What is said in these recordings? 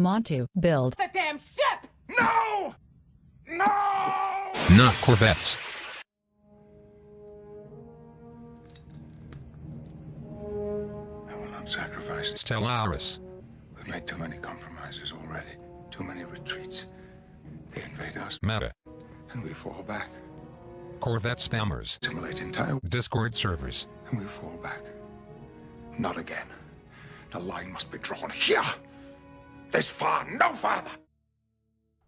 Montu, build. The damn ship! No! No! Not Corvettes. I will not sacrifice. Stellaris. We've made too many compromises already. Too many retreats. They invade us, Meta. and we fall back. Corvette spammers. Assimilate entire, Discord servers. and we fall back. Not again. The line must be drawn here. This far, no farther.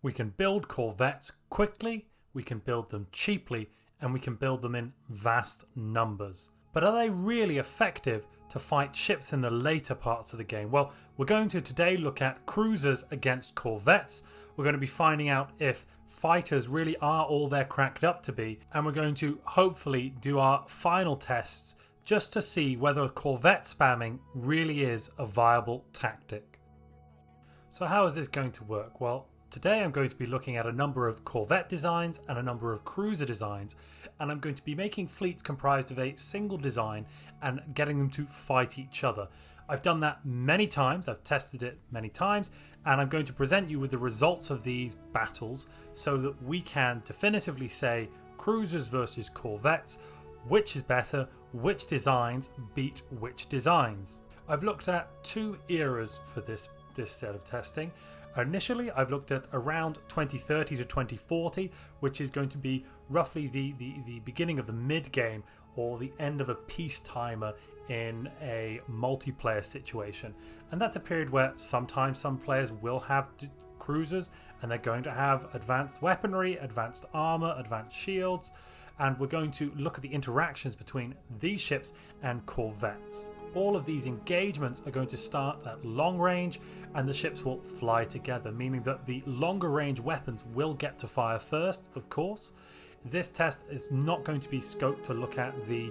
We can build Corvettes quickly, we can build them cheaply, and we can build them in vast numbers. But are they really effective to fight ships in the later parts of the game? Well, we're going to today look at cruisers against Corvettes. We're going to be finding out if fighters really are all they're cracked up to be, and we're going to hopefully do our final tests just to see whether Corvette spamming really is a viable tactic. So how is this going to work? Well, today I'm going to be looking at a number of Corvette designs and a number of cruiser designs, and I'm going to be making fleets comprised of a single design and getting them to fight each other. I've done that many times, I've tested it many times, and I'm going to present you with the results of these battles so that we can definitively say cruisers versus Corvettes, which is better, which designs beat which designs. I've looked at two eras for this set of testing. Initially, I've looked at around 2030 to 2040, which is going to be roughly the beginning of the mid-game or the end of a peacetimer in a multiplayer situation. And that's a period where sometimes some players will have cruisers and they're going to have advanced weaponry, advanced armor, advanced shields, and we're going to look at the interactions between these ships and Corvettes. All of these engagements are going to start at long range and the ships will fly together, meaning that the longer range weapons will get to fire first, of course. This test is not going to be scoped to look at the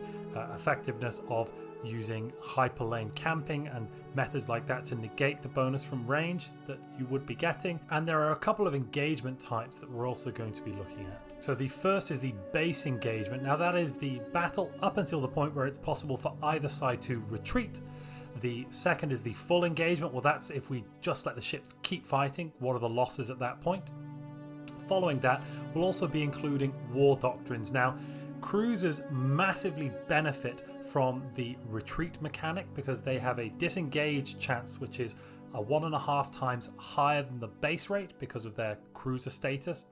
effectiveness of using hyperlane camping and methods like that to negate the bonus from range that you would be getting. And there are a couple of engagement types that we're also going to be looking at. So the first is the base engagement. Now that is the battle up until the point where it's possible for either side to retreat. The second is the full engagement. Well, that's if we just let the ships keep fighting. What are the losses at that point? Following that, we'll also be including war doctrines. Now, cruisers massively benefit from the retreat mechanic because they have a disengage chance which is 1.5 times higher than the base rate because of their cruiser status,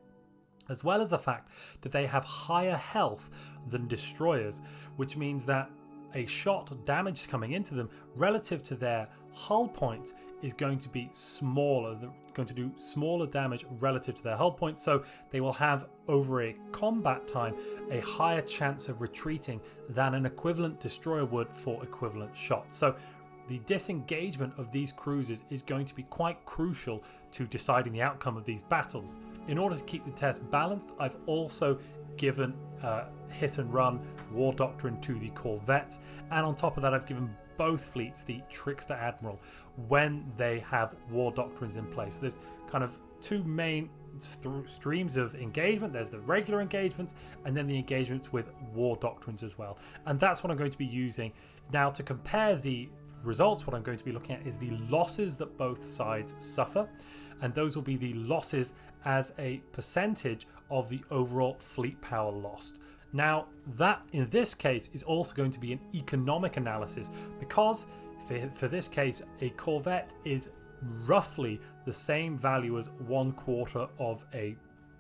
as well as the fact that they have higher health than destroyers, which means that a shot damage coming into them relative to their hull points is going to be smaller. They're going to do smaller damage relative to their hull points, so they will have over a combat time a higher chance of retreating than an equivalent destroyer would for equivalent shots. So the disengagement of these cruisers is going to be quite crucial to deciding the outcome of these battles. In order to keep the test balanced, I've also given hit and run war doctrine to the Corvettes, and on top of that I've given both fleets the trickster admiral when they have war doctrines in place. So there's kind of two main streams of engagement. There's the regular engagements and then the engagements with war doctrines as well, and that's what I'm going to be using. Now, to compare the results, what I'm going to be looking at is the losses that both sides suffer, and those will be the losses as a percentage of the overall fleet power lost. Now, that in this case is also going to be an economic analysis because for this case a Corvette is roughly the same value as 1/4 of a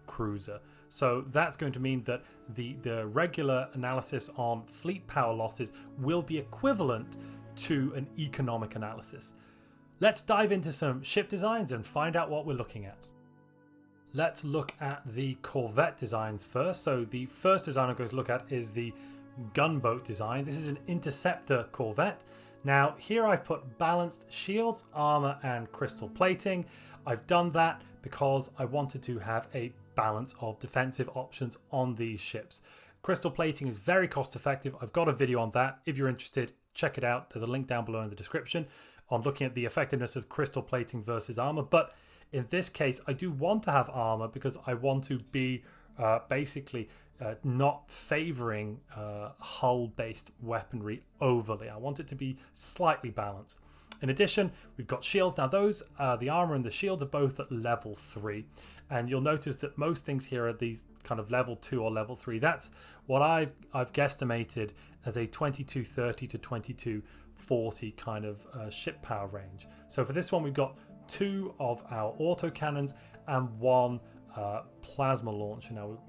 cruiser. So that's going to mean that the regular analysis on fleet power losses will be equivalent to an economic analysis. Let's dive into some ship designs and find out what we're looking at. Let's look at the Corvette designs first. So the first design I'm going to look at is the gunboat design. This is an interceptor Corvette. Now here I've put balanced shields, armor and crystal plating. I've done that because I wanted to have a balance of defensive options on these ships. Crystal plating is very cost effective. I've got a video on that. If you're interested, check it out. There's a link down below in the description on looking at the effectiveness of crystal plating versus armor. But in this case, I do want to have armor because I want to be basically not favoring hull-based weaponry overly. I want it to be slightly balanced. In addition, we've got shields. Now those, the armor and the shields are both at level 3. And you'll notice that most things here are these kind of level 2 or level 3. That's what I've guesstimated as a 2230 to 2240 kind of ship power range. So for this one, we've got 2 of our autocannons and 1 plasma launcher. Now,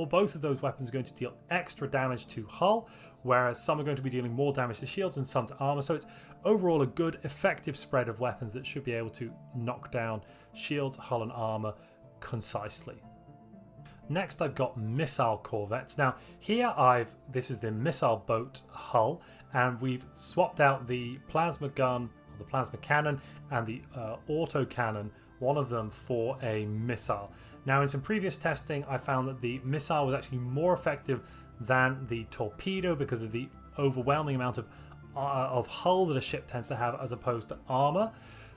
both of those weapons are going to deal extra damage to hull, whereas some are going to be dealing more damage to shields and some to armor. So it's overall a good, effective spread of weapons that should be able to knock down shields, hull, and armor concisely. Next, I've got missile corvettes. Now, here this is the missile boat hull, and we've swapped out the plasma gun, or the plasma cannon, and the auto cannon, one of them, for a missile. Now, in some previous testing, I found that the missile was actually more effective than the torpedo because of the overwhelming amount of hull that a ship tends to have as opposed to armor.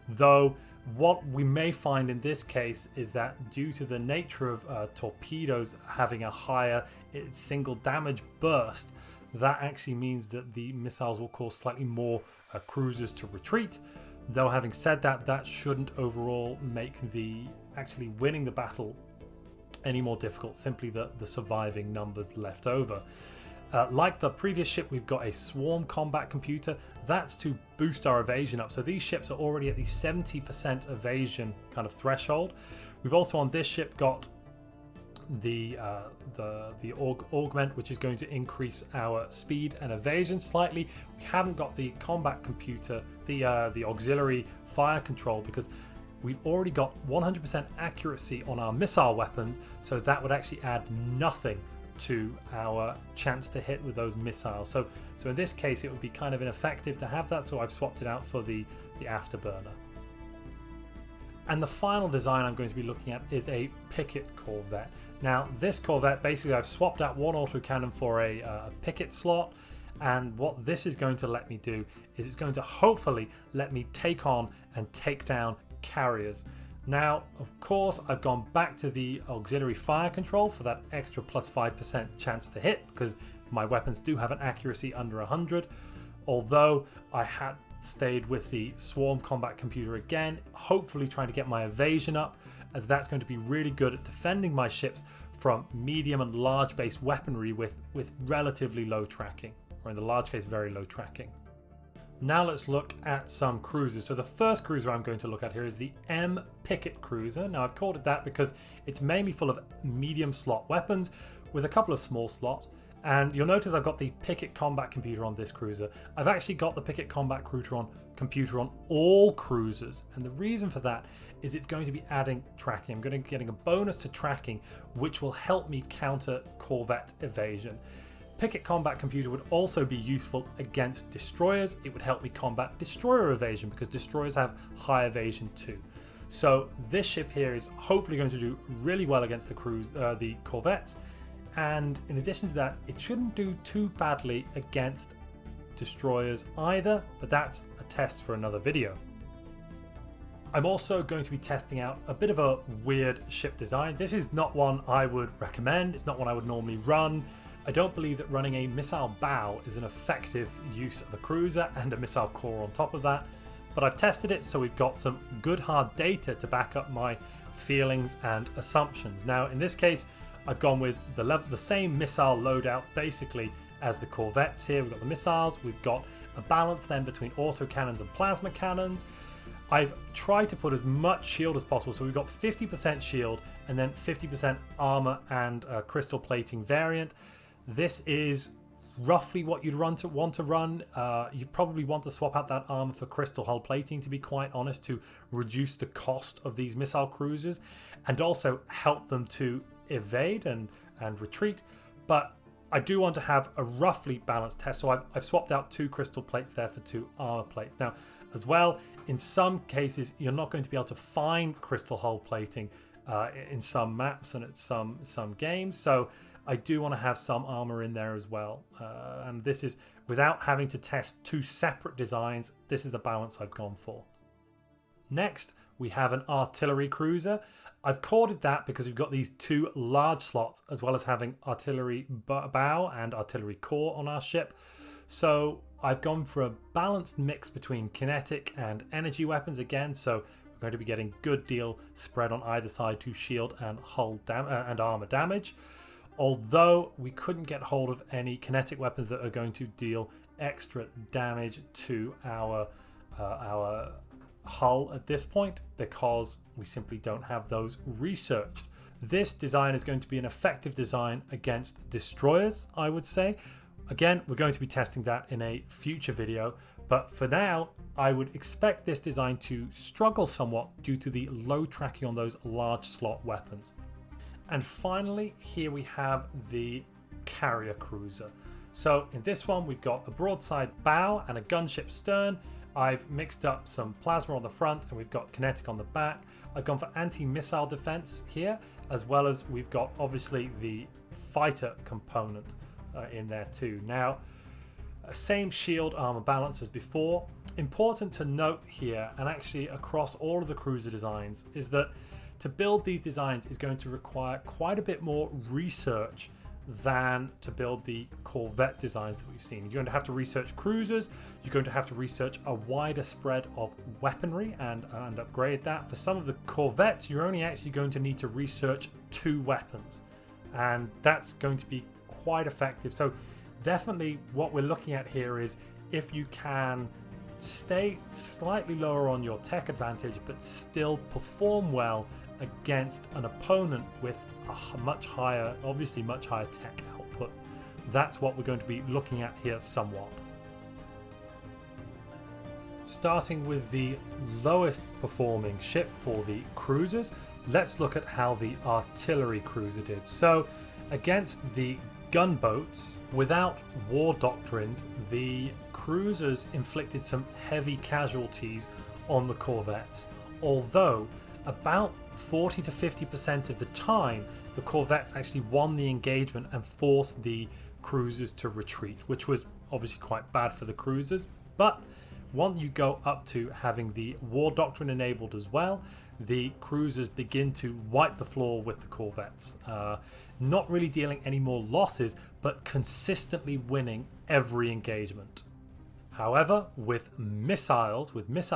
Though what we may find in this case is that due to the nature of torpedoes having a higher single damage burst, that actually means that the missiles will cause slightly more cruisers to retreat. Though having said that, that shouldn't overall make the actually winning the battle any more difficult, simply the surviving numbers left over. Like the previous ship, we've got a swarm combat computer. That's to boost our evasion up. So these ships are already at the 70% evasion kind of threshold. We've also on this ship got the augment, which is going to increase our speed and evasion slightly. We haven't got the combat computer, the auxiliary fire control, because we've already got 100% accuracy on our missile weapons, so that would actually add nothing to our chance to hit with those missiles. So in this case, it would be kind of ineffective to have that, so I've swapped it out for the afterburner. And the final design I'm going to be looking at is a picket corvette. Now, this corvette, basically I've swapped out one autocannon for a picket slot, and what this is going to let me do is it's going to hopefully let me take on and take down carriers. Now, of course, I've gone back to the auxiliary fire control for that extra plus 5% chance to hit, because my weapons do have an accuracy under 100, although I had stayed with the swarm combat computer again, hopefully trying to get my evasion up, as that's going to be really good at defending my ships from medium and large base weaponry with relatively low tracking, or in the large case, very low tracking. Now let's look at some cruisers. So the first cruiser I'm going to look at here is the M Picket Cruiser. Now I've called it that because it's mainly full of medium slot weapons with a couple of small slot. And you'll notice I've got the Picket Combat Computer on this cruiser. I've actually got the Picket Combat Computer on all cruisers. And the reason for that is it's going to be adding tracking. I'm going to be getting a bonus to tracking, which will help me counter Corvette evasion. Picket Combat Computer would also be useful against destroyers. It would help me combat destroyer evasion because destroyers have high evasion too. So this ship here is hopefully going to do really well against the Corvettes. And in addition to that, it shouldn't do too badly against destroyers either, but that's a test for another video. I'm also going to be testing out a bit of a weird ship design. This is not one I would recommend. It's not one I would normally run. I don't believe that running a missile bow is an effective use of a cruiser and a missile core on top of that, but I've tested it, so we've got some good hard data to back up my feelings and assumptions. Now in this case, I've gone with the same missile loadout basically as the Corvettes here. We've got the missiles, we've got a balance then between autocannons and plasma cannons. I've tried to put as much shield as possible, so we've got 50% shield and then 50% armor and crystal plating variant. This is roughly what you'd want to run. You'd probably want to swap out that armor for crystal hull plating, to be quite honest, to reduce the cost of these missile cruisers and also help them to evade and retreat. But I do want to have a roughly balanced test, so I've swapped out 2 crystal plates there for 2 armor plates. Now as well, in some cases you're not going to be able to find crystal hull plating in some maps and at some games, so I do want to have some armor in there as well, and this is without having to test 2 separate designs. This is the balance I've gone for. Next, we have an artillery cruiser. I've called it that because we've got these 2 large slots, as well as having artillery bow and artillery core on our ship. So I've gone for a balanced mix between kinetic and energy weapons again, so we're going to be getting good deal spread on either side to shield and hull and armor damage. Although we couldn't get hold of any kinetic weapons that are going to deal extra damage to our hull at this point, because we simply don't have those researched. This design is going to be an effective design against destroyers, I would say. Again, we're going to be testing that in a future video, but for now I would expect this design to struggle somewhat due to the low tracking on those large slot weapons. And finally, here we have the carrier cruiser. So in this one, we've got a broadside bow and a gunship stern. I've mixed up some plasma on the front and we've got kinetic on the back. I've gone for anti-missile defense here, as well as we've got obviously the fighter component in there too. Now, same shield armor balance as before. Important to note here, and actually across all of the cruiser designs, is that to build these designs is going to require quite a bit more research than to build the Corvette designs that we've seen. You're going to have to research cruisers, you're going to have to research a wider spread of weaponry and upgrade that. For some of the Corvettes, you're only actually going to need to research 2 weapons, and that's going to be quite effective. So definitely what we're looking at here is if you can stay slightly lower on your tech advantage but still perform well against an opponent with a much higher, obviously much higher tech output. That's what we're going to be looking at here somewhat. Starting with the lowest performing ship for the cruisers, let's look at how the artillery cruiser did. So against the gunboats, without war doctrines, the cruisers inflicted some heavy casualties on the corvettes, although about 40 to 50% of the time the corvettes actually won the engagement and forced the cruisers to retreat, which was obviously quite bad for the cruisers. But once you go up to having the war doctrine enabled as well, the cruisers begin to wipe the floor with the corvettes, not really dealing any more losses but consistently winning every engagement. However, with missile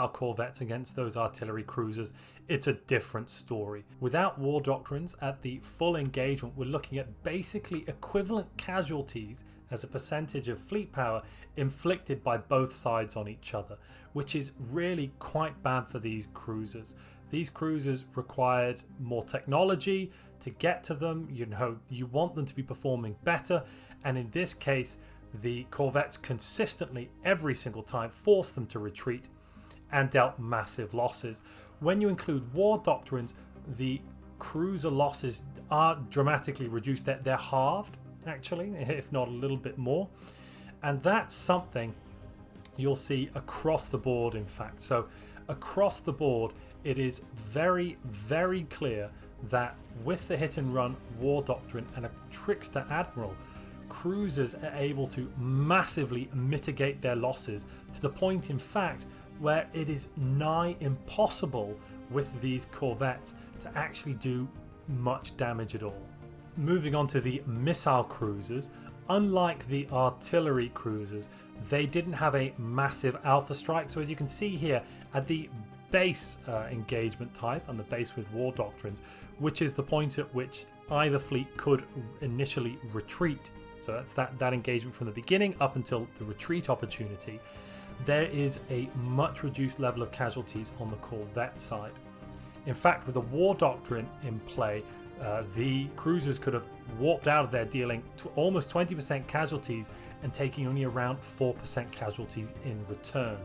corvettes against those artillery cruisers, it's a different story. Without war doctrines, at the full engagement, we're looking at basically equivalent casualties as a percentage of fleet power inflicted by both sides on each other, which is really quite bad for these cruisers. These cruisers required more technology to get to them. You want them to be performing better, and in this case, the corvettes consistently, every single time, forced them to retreat and dealt massive losses. When you include war doctrines, the cruiser losses are dramatically reduced. They're halved, actually, if not a little bit more. And that's something you'll see across the board, in fact. So across the board, it is very, very clear that with the hit and run war doctrine and a trickster admiral, cruisers are able to massively mitigate their losses to the point, in fact, where it is nigh impossible with these corvettes to actually do much damage at all. Moving on to the missile cruisers, unlike the artillery cruisers, they didn't have a massive alpha strike. So as you can see here at the base engagement type and the base with war doctrines, which is the point at which either fleet could initially retreat. So that's that engagement from the beginning up until the retreat opportunity. There is a much reduced level of casualties on the Corvette side. In fact, with the war doctrine in play, the cruisers could have warped out of there, dealing to almost 20% casualties and taking only around 4% casualties in return.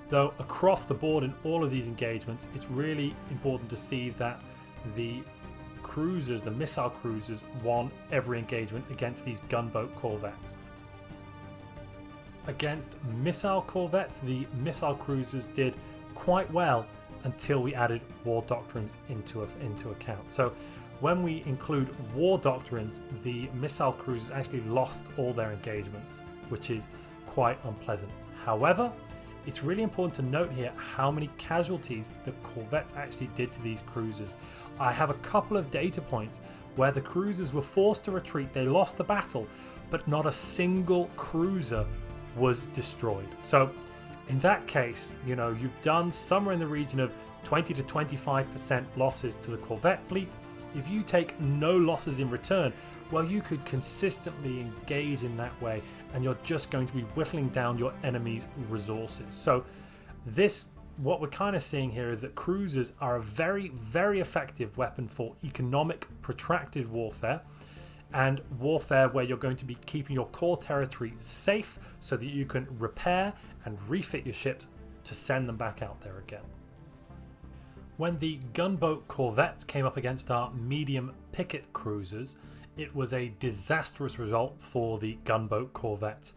Though across the board in all of these engagements, it's really important to see that the cruisers, the missile cruisers, won every engagement against these gunboat corvettes. Against missile corvettes, the missile cruisers did quite well until we added war doctrines into account. So when we include war doctrines, the missile cruisers actually lost all their engagements, which is quite unpleasant. However, it's really important to note here how many casualties the corvettes actually did to these cruisers. I have a couple of data points where the cruisers were forced to retreat, they lost the battle, but not a single cruiser was destroyed. So in that case, you know, you've done somewhere in the region of 20 to 25% losses to the Corvette fleet. If you take no losses in return, well, you could consistently engage in that way, and you're just going to be whittling down your enemy's resources. So this, what we're kind of seeing here is that cruisers are a very, very effective weapon for economic, protracted warfare, and warfare where you're going to be keeping your core territory safe so that you can repair and refit your ships to send them back out there again. When the gunboat corvettes came up against our medium picket cruisers, it was a disastrous result for the gunboat corvettes.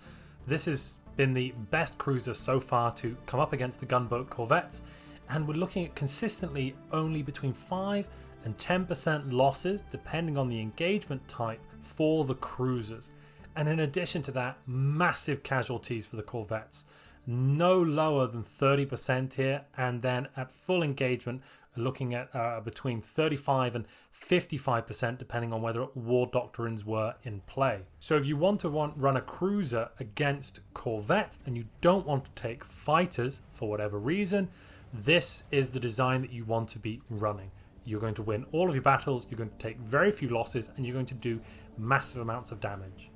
This has been the best cruiser so far to come up against the gunboat corvettes, and we're looking at consistently only between 5 and 10% losses depending on the engagement type for the cruisers. And in addition to that, massive casualties for the corvettes. No lower than 30% here, and then at full engagement looking at between 35 and 55% depending on whether war doctrines were in play. So if you want to run a cruiser against corvettes and you don't want to take fighters for whatever reason, this is the design that you want to be running. You're going to win all of your battles, you're going to take very few losses, and you're going to do massive amounts of damage.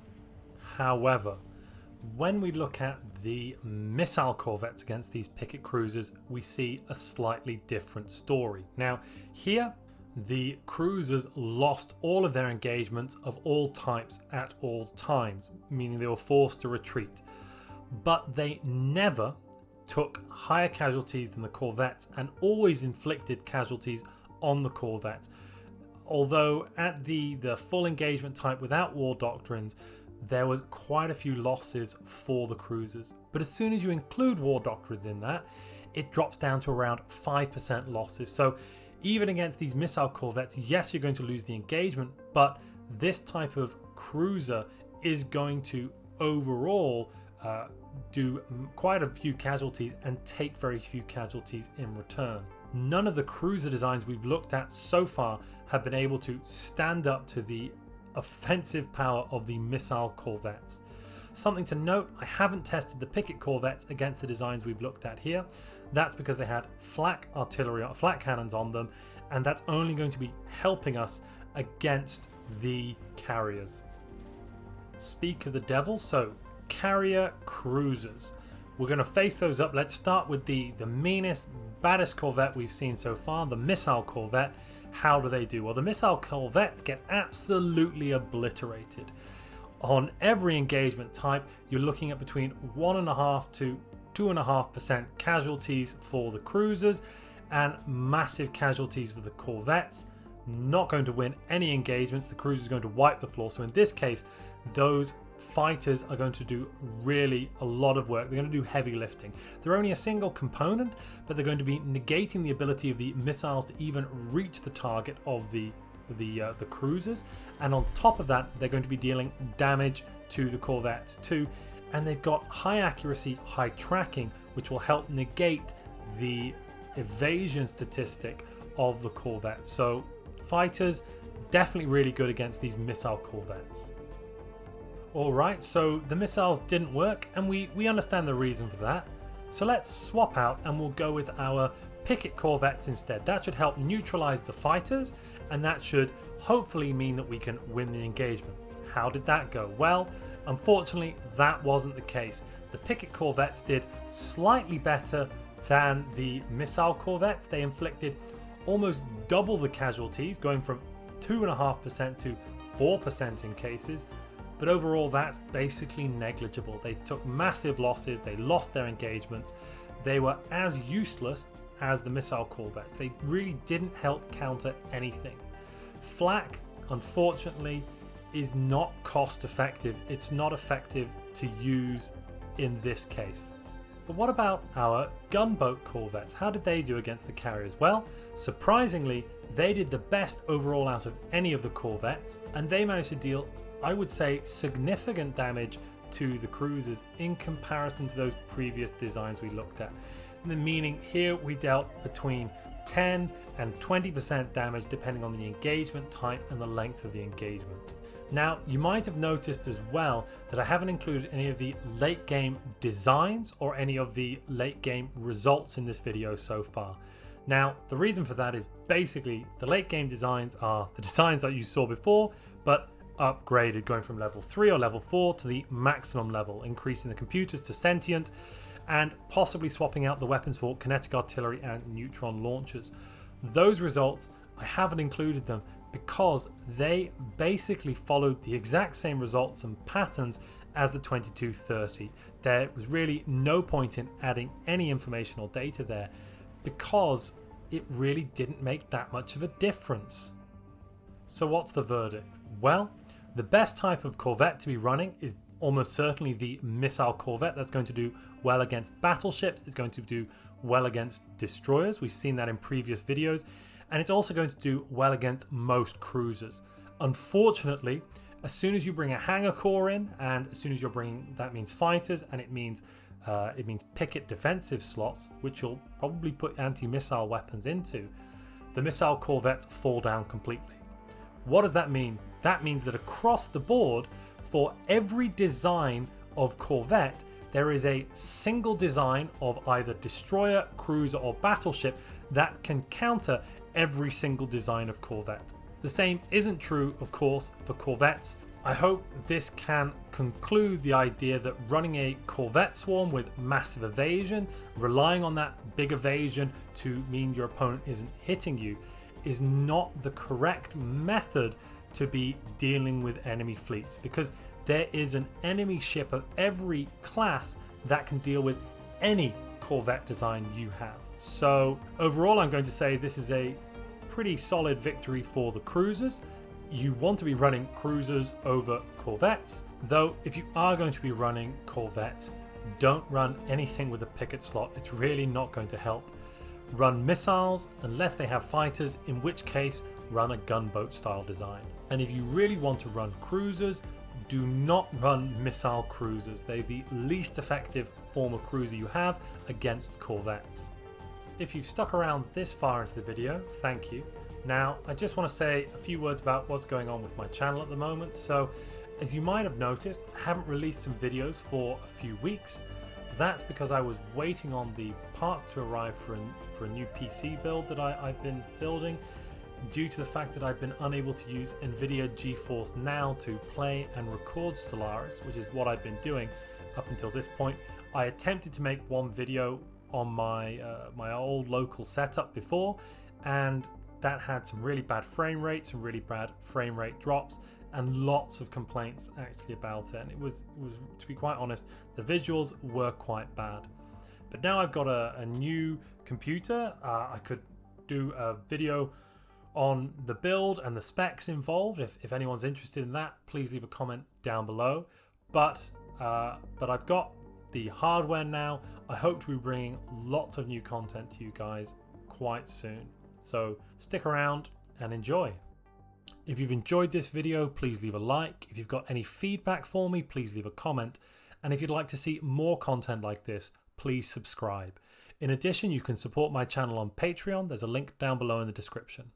However, when we look at the missile corvettes against these picket cruisers, we see a slightly different story. Now, here, the cruisers lost all of their engagements of all types at all times, meaning they were forced to retreat. But they never took higher casualties than the corvettes and always inflicted casualties on the corvettes. Although at the full engagement type without war doctrines, there was quite a few losses for the cruisers. But as soon as you include war doctrines in that, it drops down to around 5% losses. So even against these missile corvettes, yes, you're going to lose the engagement, but this type of cruiser is going to overall do quite a few casualties and take very few casualties in return. None of the cruiser designs we've looked at so far have been able to stand up to the offensive power of the missile corvettes. Something to note, I haven't tested the picket corvettes against the designs we've looked at here. That's because they had flak artillery, flak cannons on them, and that's only going to be helping us against the carriers. Speak of the devil, so carrier cruisers. We're going to face those up. Let's start with the meanest, baddest corvette we've seen so far, the missile corvette. How do they do? Well, the missile corvettes get absolutely obliterated. On every engagement type, you're looking at between 1.5 to 2.5% casualties for the cruisers and massive casualties for the corvettes. Not going to win any engagements. The cruiser is going to wipe the floor. So in this case, those fighters are going to do really a lot of work. They're going to do heavy lifting. They're only a single component, but they're going to be negating the ability of the missiles to even reach the target of the cruisers, and on top of that, they're going to be dealing damage to the corvettes too. And they've got high accuracy, high tracking, which will help negate the evasion statistic of the corvettes. So fighters definitely really good against these missile corvettes. Alright, so the missiles didn't work, and we understand the reason for that. So let's swap out and we'll go with our picket corvettes instead. That should help neutralize the fighters, and that should hopefully mean that we can win the engagement. How did that go? Well, unfortunately, that wasn't the case. The picket corvettes did slightly better than the missile corvettes. They inflicted almost double the casualties, going from 2.5% to 4% in cases. But overall, that's basically negligible. They took massive losses, they lost their engagements, they were as useless as the missile corvettes. They really didn't help counter anything. Flak, unfortunately, is not cost effective. It's not effective to use in this case. But what about our gunboat corvettes? How did they do against the carriers? Well, surprisingly, they did the best overall out of any of the corvettes, and they managed to deal, I would say, significant damage to the cruisers in comparison to those previous designs we looked at. Meaning here we dealt between 10 and 20% damage depending on the engagement type and the length of the engagement. Now, you might have noticed as well that I haven't included any of the late game designs or any of the late game results in this video so far. Now, the reason for that is basically the late game designs are the designs that you saw before, but upgraded, going from level 3 or level 4 to the maximum level, increasing the computers to sentient, and possibly swapping out the weapons for kinetic artillery and neutron launchers. Those results, I haven't included them because they basically followed the exact same results and patterns as the 2230. There was really no point in adding any information or data there because it really didn't make that much of a difference. So what's the verdict? Well, the best type of Corvette to be running is almost certainly the missile Corvette. That's going to do well against battleships, it's going to do well against destroyers, we've seen that in previous videos, and it's also going to do well against most cruisers. Unfortunately, as soon as you bring a hangar core in, and as soon as you're bringing, that means fighters, and it means picket defensive slots, which you'll probably put anti-missile weapons into, the missile Corvettes fall down completely. What does that mean? That means that across the board, for every design of Corvette, there is a single design of either destroyer, cruiser, or battleship that can counter every single design of Corvette. The same isn't true, of course, for Corvettes. I hope this can conclude the idea that running a Corvette swarm with massive evasion, relying on that big evasion to mean your opponent isn't hitting you, is not the correct method to be dealing with enemy fleets, because there is an enemy ship of every class that can deal with any Corvette design you have. So overall, I'm going to say this is a pretty solid victory for the cruisers. You want to be running cruisers over Corvettes, though if you are going to be running Corvettes, don't run anything with a picket slot. It's really not going to help. Run missiles unless they have fighters, in which case run a gunboat style design. And if you really want to run cruisers, do not run missile cruisers. They're the least effective form of cruiser you have against Corvettes. If you've stuck around this far into the video, thank you. Now, I just want to say a few words about what's going on with my channel at the moment. So, as you might have noticed, I haven't released some videos for a few weeks. That's because I was waiting on the parts to arrive for a new PC build that I've been building, due to the fact that I've been unable to use NVIDIA GeForce Now to play and record Stellaris, which is what I've been doing up until this point. I attempted to make one video on my old local setup before, and that had some really bad frame rates, some really bad frame rate drops, and lots of complaints actually about it. And it was, to be quite honest, the visuals were quite bad. But now I've got a new computer. I could do a video on the build and the specs involved. If anyone's interested in that, please leave a comment down below. But I've got the hardware now. I hope to be bringing lots of new content to you guys quite soon. So stick around and enjoy. If you've enjoyed this video, please leave a like. If you've got any feedback for me, please leave a comment. And if you'd like to see more content like this, please subscribe. In addition, you can support my channel on Patreon. There's a link down below in the description.